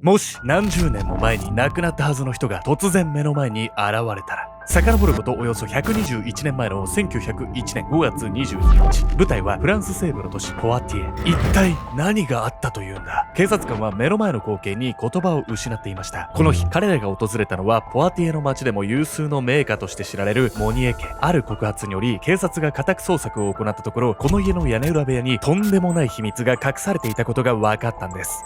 もし何十年も前に亡くなったはずの人が突然目の前に現れたら、遡ることおよそ121年前の1901年5月22日、舞台はフランス西部の都市ポワティエ。一体何があったというんだ。警察官は目の前の光景に言葉を失っていました。この日、彼らが訪れたのはポワティエの街でも有数の名家として知られるモニエ家。ある告発により警察が家宅捜索を行ったところ、この家の屋根裏部屋にとんでもない秘密が隠されていたことが分かったんです。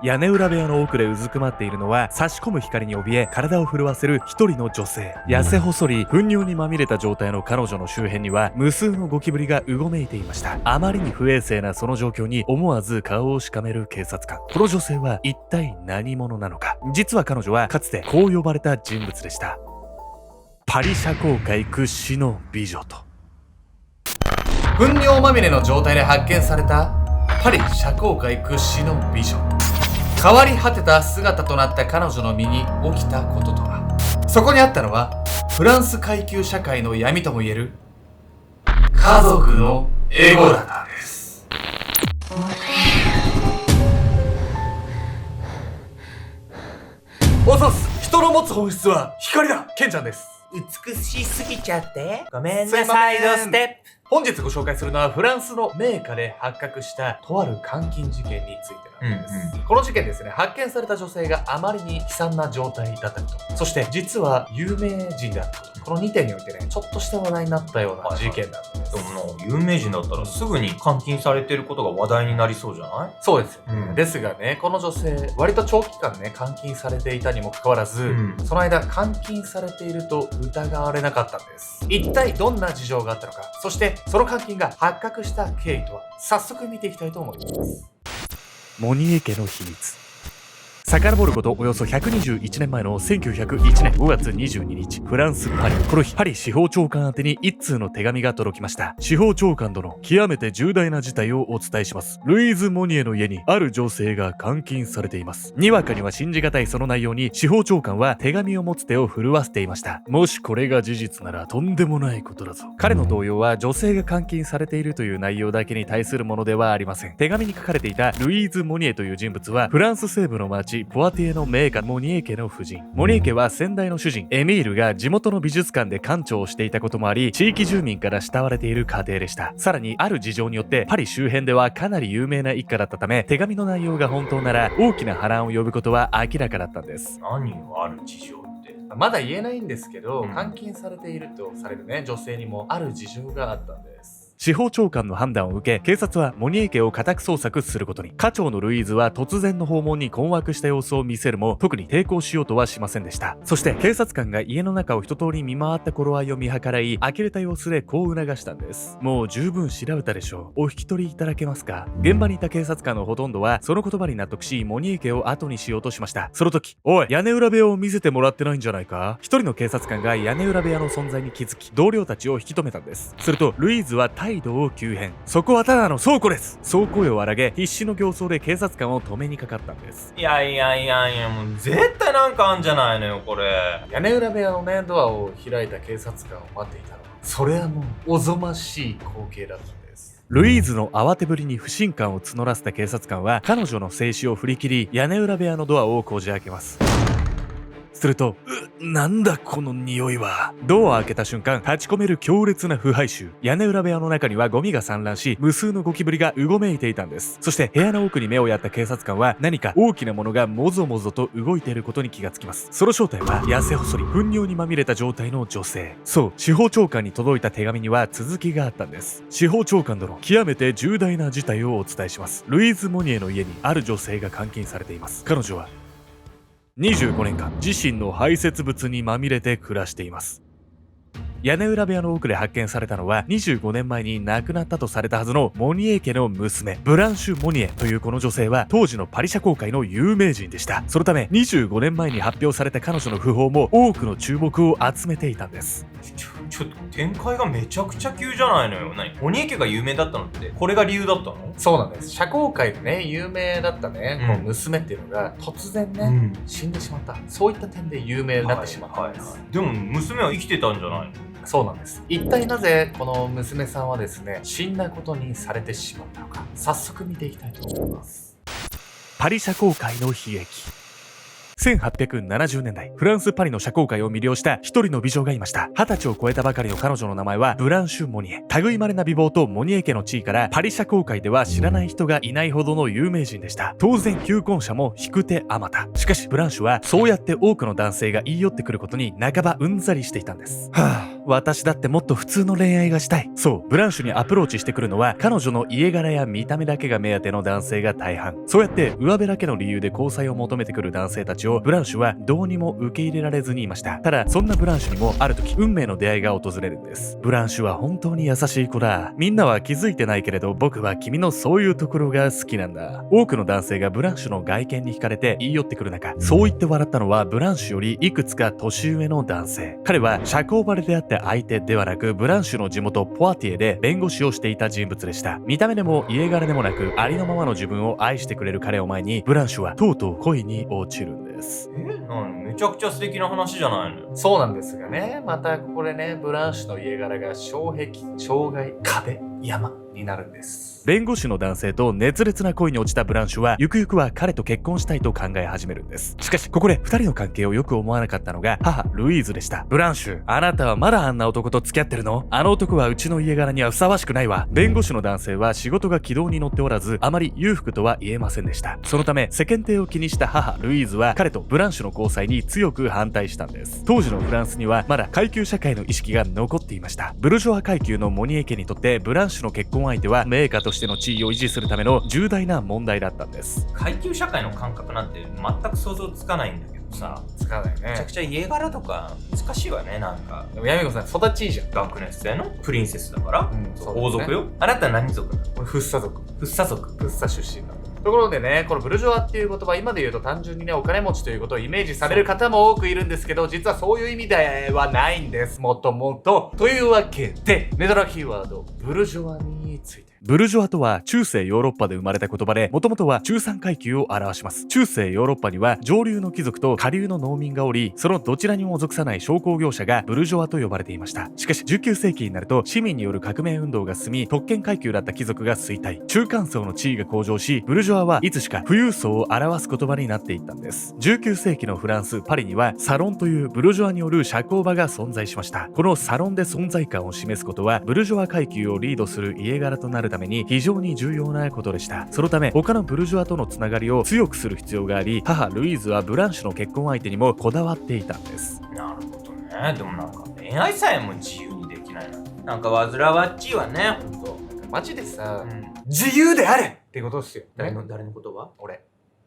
屋根裏部屋の奥でうずくまっているのは、差し込む光に怯え体を震わせる一人の女性。痩せ細り糞尿にまみれた状態の彼女の周辺には無数のゴキブリがうごめいていました。あまりに不衛生なその状況に思わず顔をしかめる警察官。この女性は一体何者なのか。実は彼女はかつてこう呼ばれた人物でした。パリ社交界屈指の美女と。糞尿まみれの状態で発見されたパリ社交界屈指の美女。変わり果てた姿となった彼女の身に起きたこととは。そこにあったのはフランス階級社会の闇ともいえる家族のエゴだったんです。おそす、人の持つ本質は光だ。ケンちゃんです。美しすぎちゃってごめんなさい。ドステップ。本日ご紹介するのはフランスの名家で発覚したとある監禁事件についてなんです。この事件ですね、発見された女性があまりに悲惨な状態だったこと、そして実は有名人であったこと、この2点においてね、ちょっとした話題になったような事件なんです。でも有名人だったらすぐに監禁されてることが話題になりそうじゃない？そうですよ、ですがね、この女性割と長期間ね監禁されていたにもかかわらず、その間監禁されていると疑われなかったんです。一体どんな事情があったのか、そしてその監禁が発覚した経緯とは、早速見ていきたいと思います。モニエ家の秘密。遡ることおよそ121年前の1901年5月22日、フランス・パリ。この日、パリ司法長官宛てに一通の手紙が届きました。司法長官殿、極めて重大な事態をお伝えします。ルイーズ・モニエの家にある女性が監禁されています。にわかには信じがたいその内容に、司法長官は手紙を持つ手を震わせていました。もしこれが事実ならとんでもないことだぞ。彼の動揺は女性が監禁されているという内容だけに対するものではありません。手紙に書かれていたルイーズ・モニエという人物は、フランス西部の町ポワティエの名家モニエ家の夫人。モニエ家は先代の主人エミールが地元の美術館で館長をしていたこともあり、地域住民から慕われている家庭でした。さらにある事情によってパリ周辺ではかなり有名な一家だったため、手紙の内容が本当なら大きな波乱を呼ぶことは明らかだったんです。何がある事情って？まだ言えないんですけど、監禁されているとされるね女性にもある事情があったんです。司法長官の判断を受け、警察はモニエ家を家宅捜索することに。家長のルイーズは突然の訪問に困惑した様子を見せるも、特に抵抗しようとはしませんでした。そして警察官が家の中を一通り見回った頃合いを見計らい、呆れた様子でこう促したんです。もう十分調べたでしょう。お引き取りいただけますか？現場にいた警察官のほとんどはその言葉に納得し、モニエ家を後にしようとしました。その時、おい、屋根裏部屋を見せてもらってないんじゃないか？一人の警察官が屋根裏部屋の存在に気づき、同僚たちを引き止めたんです。するとルイーズは態度を急変。そこはただの倉庫です。そう声を荒げ、必死の形相で警察官を止めにかかったんです。いや、もう絶対なんかあんじゃないのよこれ。屋根裏部屋のねドアを開いた警察官を待っていたのは、それはもうおぞましい光景だったんです。ルイーズの慌てぶりに不信感を募らせた警察官は、彼女の静止を振り切り屋根裏部屋のドアをこじ開けます。すると、なんだこの匂いは。ドアを開けた瞬間、立ち込める強烈な腐敗臭。屋根裏部屋の中にはゴミが散乱し、無数のゴキブリがうごめいていたんです。そして部屋の奥に目をやった警察官は、何か大きなものがもぞもぞと動いていることに気がつきます。その正体は痩せ細り糞尿にまみれた状態の女性。そう、司法長官に届いた手紙には続きがあったんです。司法長官殿、極めて重大な事態をお伝えします。ルイーズ・モニエの家にある女性が監禁されています。彼女は25年間自身の排泄物にまみれて暮らしています。屋根裏部屋の奥で発見されたのは、25年前に亡くなったとされたはずのモニエ家の娘ブランシュ・モニエというこの女性は、当時のパリ社交界の有名人でした。そのため25年前に発表された彼女の訃報も多くの注目を集めていたんです。ちょっと展開がめちゃくちゃ急じゃないのよ。モニエ家が有名だったのってこれが理由だったの？そうなんです。社交界でね有名だったね、この娘っていうのが突然ね、死んでしまった。そういった点で有名になってしまったんです。でも娘は生きてたんじゃないの？そうなんです。一体なぜこの娘さんはですね死んだことにされてしまったのか、早速見ていきたいと思います。パリ社交界の悲劇。1870年代、フランス・パリの社交界を魅了した一人の美女がいました。20歳を超えたばかりの彼女の名前はブランシュ・モニエ。類まれな美貌とモニエ家の地位からパリ社交界では知らない人がいないほどの有名人でした。当然求婚者も引く手あまた。しかしブランシュはそうやって多くの男性が言い寄ってくることに半ばうんざりしていたんです。私だってもっと普通の恋愛がしたい。そう、ブランシュにアプローチしてくるのは彼女の家柄や見た目だけが目当ての男性が大半。そうやって上辺だけの理由で交際を求めてくる男性たちをブランシュはどうにも受け入れられずにいました。ただそんなブランシュにもある時運命の出会いが訪れるんです。ブランシュは本当に優しい子だ。みんなは気づいてないけれど僕は君のそういうところが好きなんだ。多くの男性がブランシュの外見に惹かれて言い寄ってくる中、そう言って笑ったのはブランシュよりいくつか年上の男性。彼は社交場で出会った相手ではなくブランシュの地元ポワティエで弁護士をしていた人物でした。見た目でも家柄でもなくありのままの自分を愛してくれる彼を前にブランシュはとうとう恋に落ちるんです。めちゃくちゃ素敵な話じゃないの。そうなんですがね、またここでね、ブランシュの家柄が障壁、障害、壁、山になるんです。弁護士の男性と熱烈な恋に落ちたブランシュはゆくゆくは彼と結婚したいと考え始めるんです。しかしここで2人の関係をよく思わなかったのが母ルイーズでした。ブランシュ、あなたはまだあんな男と付き合ってるの？あの男はうちの家柄にはふさわしくないわ。弁護士の男性は仕事が軌道に乗っておらずあまり裕福とは言えませんでした。そのため世間体を気にした母ルイーズは彼とブランシュの交際に強く反対したんです。当時のフランスにはまだ階級社会の意識が残っていました。ブルジョワ階級のモニエ家にとってブランシュの結婚相手は名家としての地位を維持するための重大な問題だったんです。階級社会の感覚なんて全く想像つかないんだけどさ、つかないね。めちゃくちゃ家柄とか難しいわね。なんかでもヤミコさん育ちいいじゃん。学年生のプリンセスだから、そう王族よ。あなた何族なの？俺フッサ族。フッサ族。フッサ出身なの。ところでね、このブルジョワっていう言葉、今で言うと単純にね、お金持ちということをイメージされる方も多くいるんですけど、実はそういう意味ではないんです。もともと。というわけで、ネタラキーワード、ブルジョワについて。ブルジョワとは中世ヨーロッパで生まれた言葉で、もともとは中産階級を表します。中世ヨーロッパには上流の貴族と下流の農民がおり、そのどちらにも属さない商工業者がブルジョワと呼ばれていました。しかし19世紀になると市民による革命運動が進み、特権階級だった貴族が衰退、中間層の地位が向上し、ブルジョワはいつしか富裕層を表す言葉になっていったんです。19世紀のフランス・パリにはサロンというブルジョワによる社交場が存在しました。このサロンで存在感を示すことはブルジョワ階級をリードする家柄となるために非常に重要なことでした。そのため他のブルジョワとのつながりを強くする必要があり、母ルイーズはブランシュの結婚相手にもこだわっていたんです。なるほどね。でもなんか恋愛さえも自由にできないなんか煩わっちいわね、ほんと。マジでさ、自由であれってことですよ。誰の言葉？俺。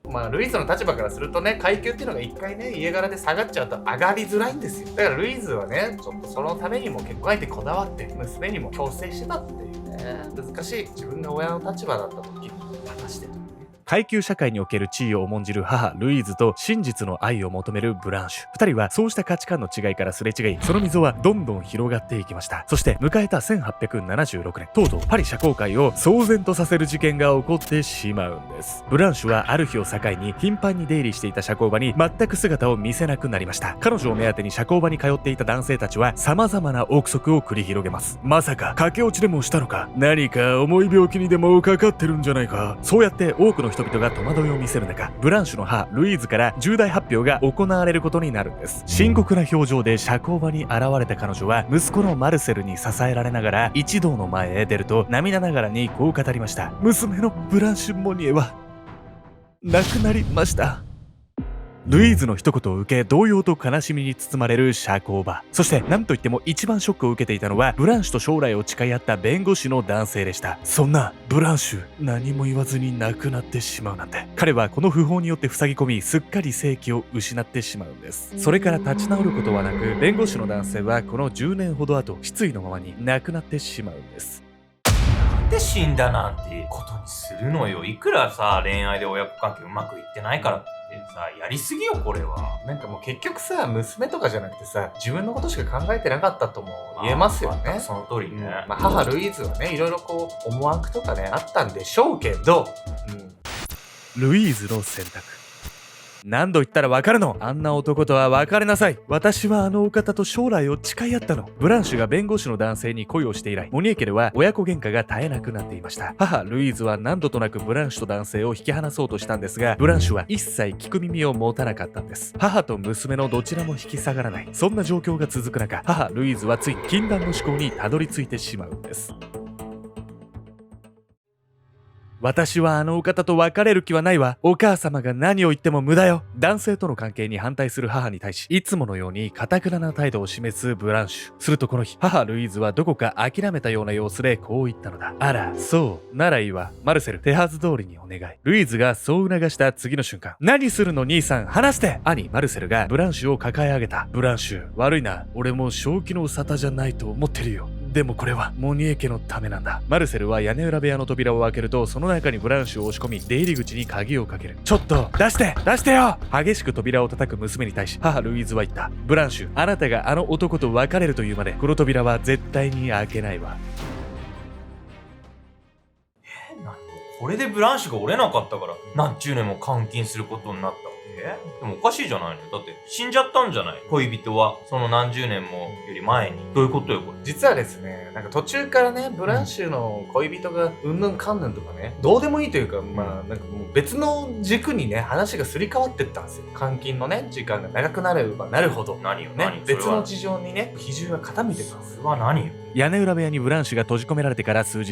まあルイーズの立場からするとね、階級っていうのが一回ね、家柄で下がっちゃうと上がりづらいんですよ。だからルイーズはね、ちょっとそのためにも結婚相手こだわって娘にも強制してたっていうね、難しい。自分が親の立場だった時に果たしてと。階級社会における地位を重んじる母ルイーズと真実の愛を求めるブランシュ。二人はそうした価値観の違いからすれ違い、その溝はどんどん広がっていきました。そして迎えた1876年、とうとうパリ社交界を騒然とさせる事件が起こってしまうんです。ブランシュはある日を境に頻繁に出入りしていた社交場に全く姿を見せなくなりました。彼女を目当てに社交場に通っていた男性たちは様々な憶測を繰り広げます。まさか駆け落ちでもしたのか、何か重い病気にでもかかってるんじゃないか。そうやって多くの人々が戸惑いを見せる中、ブランシュの母ルイーズから重大発表が行われることになるんです。深刻な表情で社交場に現れた彼女は息子のマルセルに支えられながら一同の前へ出ると涙ながらにこう語りました。娘のブランシュ・モニエは亡くなりました。ルイーズの一言を受け動揺と悲しみに包まれる社交場。そして何といっても一番ショックを受けていたのはブランシュと将来を誓い合った弁護士の男性でした。そんなブランシュ、何も言わずに亡くなってしまうなんて。彼はこの訃報によって塞ぎ込み、すっかり生気を失ってしまうんです。それから立ち直ることはなく、弁護士の男性はこの10年ほど後失意のままに亡くなってしまうんです。なんで死んだなんてことにするのよ。いくらさ恋愛で親子関係うまくいってないからってさ、やりすぎよこれは。なんかもう結局さ、娘とかじゃなくてさ、自分のことしか考えてなかったとも言えますよね。その通りね。まあ母ルイーズはね、いろいろこう思惑とかねあったんでしょうけど、ルイーズの選択。何度言ったらわかるの。あんな男とは別れなさい。私はあのお方と将来を誓い合ったの。ブランシュが弁護士の男性に恋をして以来、モニエ家では親子喧嘩が絶えなくなっていました。母ルイーズは何度となくブランシュと男性を引き離そうとしたんですが、ブランシュは一切聞く耳を持たなかったんです。母と娘のどちらも引き下がらない、そんな状況が続く中、母ルイーズはついに禁断の思考にたどり着いてしまうんです。私はあのお方と別れる気はないわ。お母様が何を言っても無駄よ。男性との関係に反対する母に対し、いつものように堅苦な態度を示すブランシュ。するとこの日、母ルイーズはどこか諦めたような様子でこう言ったのだ。あら、そう。ならいいわ。マルセル、手はず通りにお願い。ルイーズがそう促した次の瞬間、何するの兄さん、話して。兄、マルセルがブランシュを抱え上げた。ブランシュ、悪いな。俺も正気の沙汰じゃないと思ってるよ。でもこれはモニエ家のためなんだ。マルセルは屋根裏部屋の扉を開けると、その中にブランシュを押し込み、出入り口に鍵をかける。ちょっと出してよ。激しく扉を叩く娘に対し、母ルイーズは言った。ブランシュ、あなたがあの男と別れるというまでこの扉は絶対に開けないわ。何？これでブランシュが折れなかったから何十年も監禁することになったわけ？でもおかしいじゃないの。だって死んじゃったんじゃない？恋人はその何十年もより前に。どういうことよこれ。実はですね、なんか途中からね、ブランシュの恋人がうんぬんかんぬんとかね、どうでもいいというか、まあなんかもう別の軸にね、話がすり替わってったんですよ。監禁のね、時間が長くなればなるほど、何よ、ね、別の事情にね、比重が傾いてたんですよ。それは何よ。屋根裏部屋にブランシュが閉じ込められてから数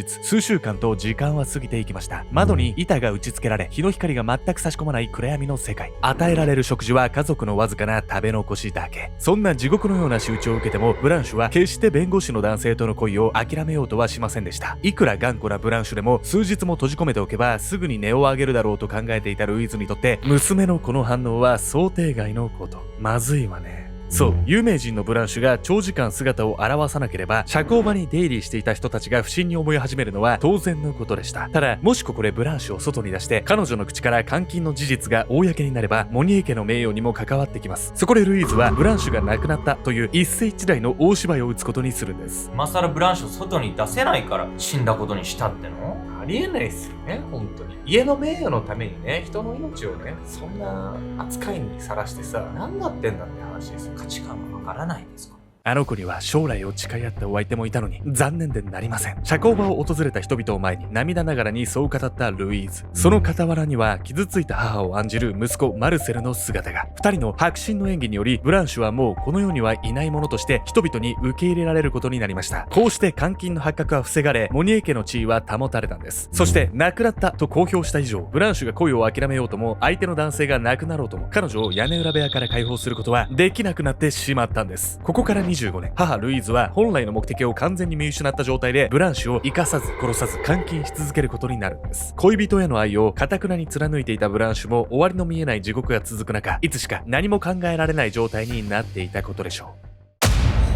週間と時間は過ぎていきました。窓に板が打ち付けられ、日の光が全く差し込まない暗闇の世界。与えられる食事は家族のわずかな食べ残しだけ。そんな地獄のような仕打ちを受けても、ブランシュは決して弁護士の男性との恋を諦めようとはしませんでした。いくら頑固なブランシュでも、数日も閉じ込めておけばすぐに音を上げるだろうと考えていたルイーズにとって、娘のこの反応は想定外のこと。まずいわね。そう、有名人のブランシュが長時間姿を現さなければ、社交場に出入りしていた人たちが不審に思い始めるのは当然のことでした。ただ、もしここでブランシュを外に出して、彼女の口から監禁の事実が公になれば、モニエ家の名誉にも関わってきます。そこでルイーズは、ブランシュが亡くなったという一世一代の大芝居を打つことにするんです。今更ブランシュを外に出せないから死んだことにしたっての？ありえないっすよね、本当に。家の名誉のためにね、人の命をね、そんな扱いにさらしてさ、何なってんだって話ですよ。価値観がわからないんですか？あの子には将来を誓い合ったお相手もいたのに残念でなりません。社交場を訪れた人々を前に涙ながらにそう語ったルイーズ。その傍らには傷ついた母を案じる息子マルセルの姿が。二人の迫真の演技によりブランシュはもうこの世にはいないものとして人々に受け入れられることになりました。こうして監禁の発覚は防がれ、モニエ家の地位は保たれたんです。そして亡くなったと公表した以上、ブランシュが恋を諦めようとも相手の男性が亡くなろうとも彼女を屋根裏部屋から解放することはできなくなってしまったんです。ここから25年、母ルイーズは本来の目的を完全に見失った状態でブランシュを生かさず殺さず監禁し続けることになるんです。恋人への愛を堅くなに貫いていたブランシュも終わりの見えない地獄が続く中、いつしか何も考えられない状態になっていたことでしょ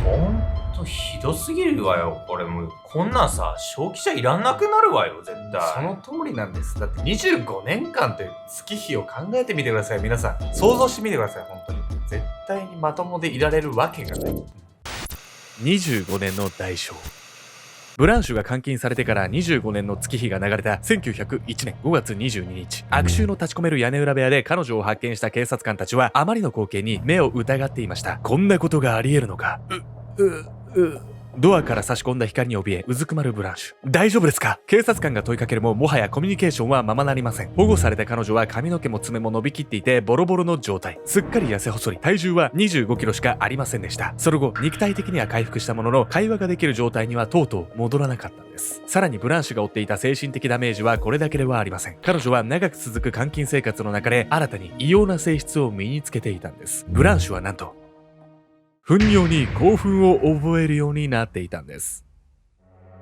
う。ほんとひどすぎるわよ。これもうこんなんさ、正気じゃいらんなくなるわよ絶対。その通りなんです。だって25年間という月日を考えてみてください。皆さん想像してみてください。本当に絶対にまともでいられるわけがない。25年の代償。ブランシュが監禁されてから25年の月日が流れた1901年5月22日、悪臭の立ち込める屋根裏部屋で彼女を発見した警察官たちはあまりの光景に目を疑っていました。こんなことがあり得るのか。ドアから差し込んだ光に怯えうずくまるブランシュ。大丈夫ですか？警察官が問いかけるももはやコミュニケーションはままなりません。保護された彼女は髪の毛も爪も伸びきっていてボロボロの状態。すっかり痩せ細り、体重は25キロしかありませんでした。その後肉体的には回復したものの会話ができる状態にはとうとう戻らなかったんです。さらにブランシュが負っていた精神的ダメージはこれだけではありません。彼女は長く続く監禁生活の中で新たに異様な性質を身につけていたんです。ブランシュはなんと糞尿に興奮を覚えるようになっていたんです。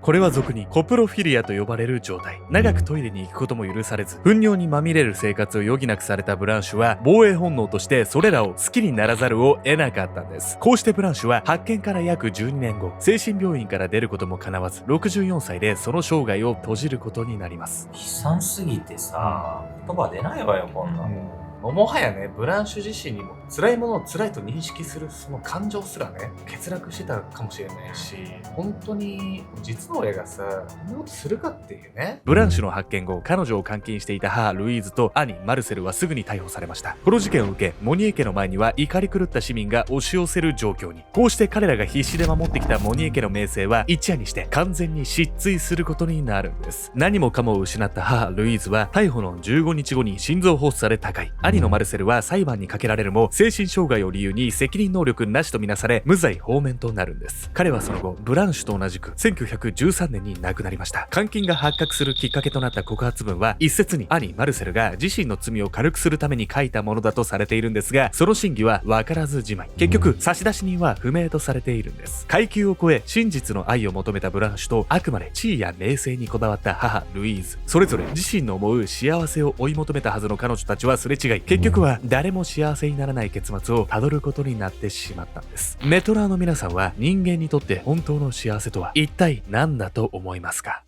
これは俗にコプロフィリアと呼ばれる状態。長くトイレに行くことも許されず、糞尿にまみれる生活を余儀なくされたブランシュは、防衛本能としてそれらを好きにならざるを得なかったんです。こうしてブランシュは発見から約12年後、精神病院から出ることも叶わず、64歳でその生涯を閉じることになります。悲惨すぎてさ、言葉出ないわよこんなの。もはやね、ブランシュ自身にも辛いものを辛いと認識するその感情すらね、欠落してたかもしれないし、本当に実の親がさ、こんなことするかっていうね。ブランシュの発見後、彼女を監禁していた母ルイーズと兄マルセルはすぐに逮捕されました。この事件を受け、モニエ家の前には怒り狂った市民が押し寄せる状況に。こうして彼らが必死で守ってきたモニエ家の名声は一夜にして完全に失墜することになるんです。何もかもを失った母ルイーズは逮捕の15日後に心臓発作で他界。兄のマルセルは裁判にかけられるも精神障害を理由に責任能力なしとみなされ無罪放免となるんです。彼はその後ブランシュと同じく1913年に亡くなりました。監禁が発覚するきっかけとなった告発文は一説に兄マルセルが自身の罪を軽くするために書いたものだとされているんですが、その真偽は分からずじまい。結局差出人は不明とされているんです。階級を超え真実の愛を求めたブランシュとあくまで地位や名声にこだわった母ルイーズ、それぞれ自身の思う幸せを追い求めたはずの彼女たちはすれ違い、結局は誰も幸せにならない結末をたどることになってしまったんです。メトラーの皆さんは人間にとって本当の幸せとは一体何だと思いますか？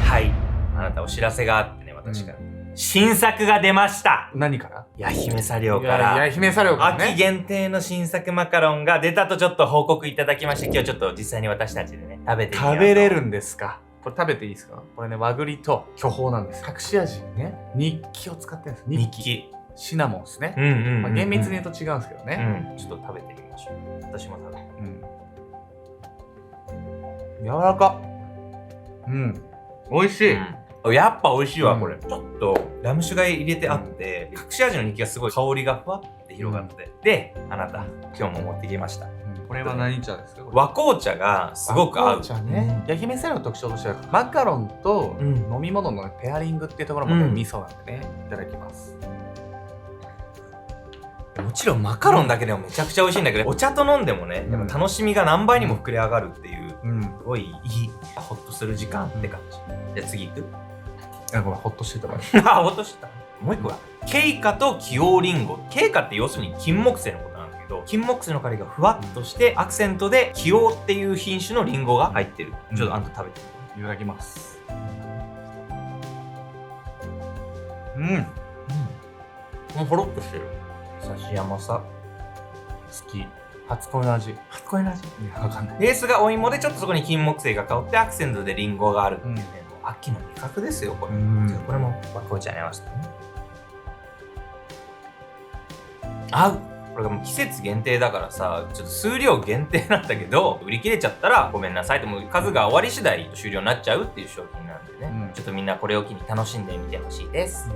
はい。あなたお知らせがあってね、私から。新作が出ました。何から？八姫茶寮かいやら。八姫茶寮からね。秋限定の新作マカロンが出たとちょっと報告いただきまして、今日ちょっと実際に私たちでね、食べてみようと。食べれるんですか？これ食べていいですか？これね、和栗と巨峰なんです。隠し味にね、日記を使ってるんです。日記。シナモンですね。うん。厳密に言うと違うんですけどね。ちょっと食べてみましょう。私も食べる。柔らか。美味しい。やっぱ美味しいわ、これ。うちょっとラム酒が入れてあって、隠し味の日記がすごい香りがふわって広がって。で、あなた、今日も持ってきました。これは何茶ですか？和紅茶がすごく合う。和紅茶ね。八姫茶寮の特徴としてはマカロンと飲み物のペアリングっていうところもね、味噌なんでね。いただきます。もちろんマカロンだけでもめちゃくちゃ美味しいんだけど、お茶と飲んでもね、やっぱ楽しみが何倍にも膨れ上がるっていう、すごいいい、ホッとする時間って感じ。じゃあ次行く？ごめん、ホッとしてたから。あ、ホッとしてた。もう一個は、ケイカとキオリンゴ。ケイカって要するに金木犀のことなんだけど、金木犀の香りがふわっとして、アクセントでキオっていう品種のリンゴが入ってる。ちょっとあんた食べてみて。いただきます。もうほろっとしてる。刺山さ。好き。初恋の味。初恋の味。いや、わかんない。ベースがお芋でちょっとそこに金木犀が香ってアクセントでリンゴがあるっていうね、もう秋の味覚ですよ、これ。これも和紅茶に合わせてね。合う。これがもう季節限定だからさ、ちょっと数量限定なんだけど、売り切れちゃったらごめんなさいって、もう数が終わり次第終了になっちゃうっていう商品なんでね、ちょっとみんなこれを機に楽しんでみてほしいです。